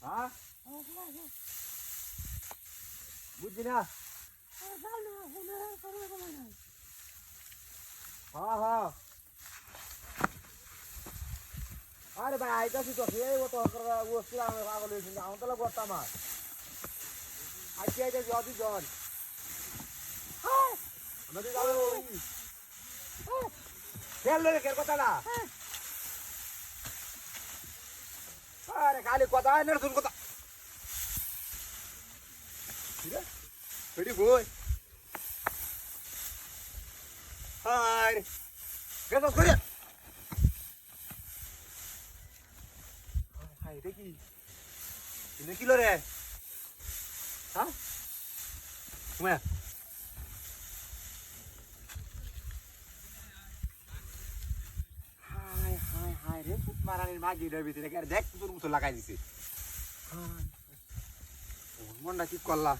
হ্যাঁ বুঝছি না হ্যাঁ হ্যাঁ আরে ভাই আইতাছি তো এই ও তো ওস্তিরা আমি পাগল হয়েছি আমার তো করতাম আর আজকে আইতাছি অতি জন আমাদের যাবে খেল রে খেল কথা না আরে খালি কথা না শুন কথা ঠিক আছে রেডি বই হাই গেছ করে হাই দেখি ইনে কিলো রে হ্যাঁ তুমি হাই হাই হাই রে ফুট মারানির মাগি রে ভিতরে কে দেখ তোর মতো লাগাই দিছে মনটা কি করলা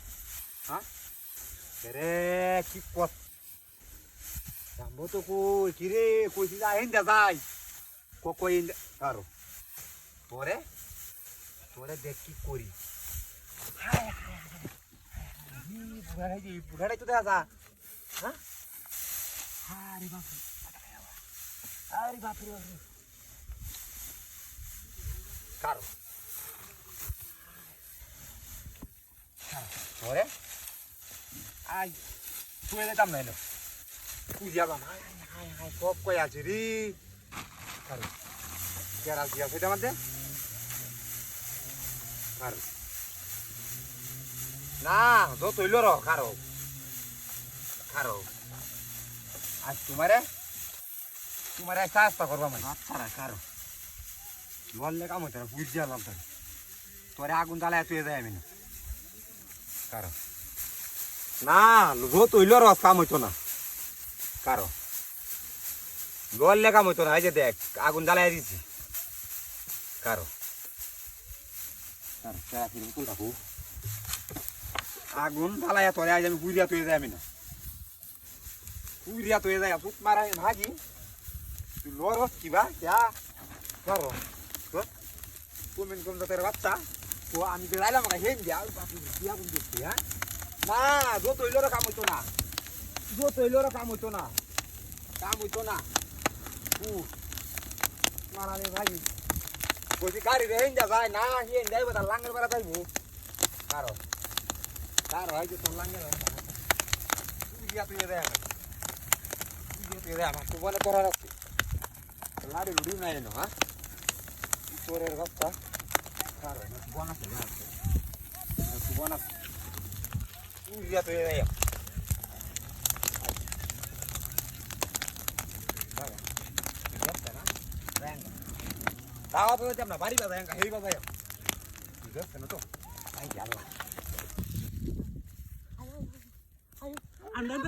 হ্যাঁ রে কি কত যাবো তো কই কি রে কইছি যা হেন যাই কই কারো তোরে তোরে দেখ কি করি হাই হাই বুড়াটাই তো দেখা যা হ্যাঁ আরে বাপরে আরে বাপরে কারো তোরে আই শুয়ে যেতাম না এলো পুজিয়াবাম হাই হাই হাই সব কই আছে রে কারো কেরাল দিয়া সেটা মধ্যে কারো না যত হইল র কারো কারো আজ তোমারে চেষ্টা করবা মানে আচ্ছা কারো বললে কাম হইতো না বুঝিয়ালাম তোর তোরে আগুন জ্বালায় তুই যায় আমি না কারো না যত হইল র কাম হইতো না কারো বললে কাম হইতো না এই যে দেখ আগুন জ্বালায় দিছি কারো আগুন জ্বালায় তোরে আজ আমি পুরিয়া তুই যাই আমি না পুরিয়া তুই যাই ফুট মারাই ভাগি তুই লড়স কিবা যা করো কুমিন কম তোর বাচ্চা তো আমি তো যাইলাম হেন দিয়া বাপি দিয়া আগুন দিচ্ছি হ্যাঁ না যত হইল কাম হইতো না যত হইল কাম হইতো না মারানি ভাগি কইছি গাড়ি রে হেন যা যায় না হেন যাইব তার লাঙ্গের বেড়া যাইব কারো কারো হয়তো তোর লাঙ্গের পুরিয়া তুই দেয় আমার তো বলে করার আছে লাড়ি লুড়ি নাই এনো হ্যাঁ চোরের বাচ্চা কারো বন আছে বন আছে পুরিয়া তুই দেয় দাওয়া তো যাব না বাড়ি বাজায় হেই বাজায় ঠিক আছে না তো আই গেল আনন্দ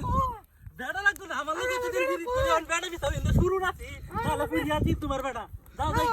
বেড়া লাগতো না আমার লোকে তো দিন দিন করে বেড়া বিছাও ইন্দা শুরু নাছি তাহলে ফিরিয়া দি তোমার বেড়া যাও যাই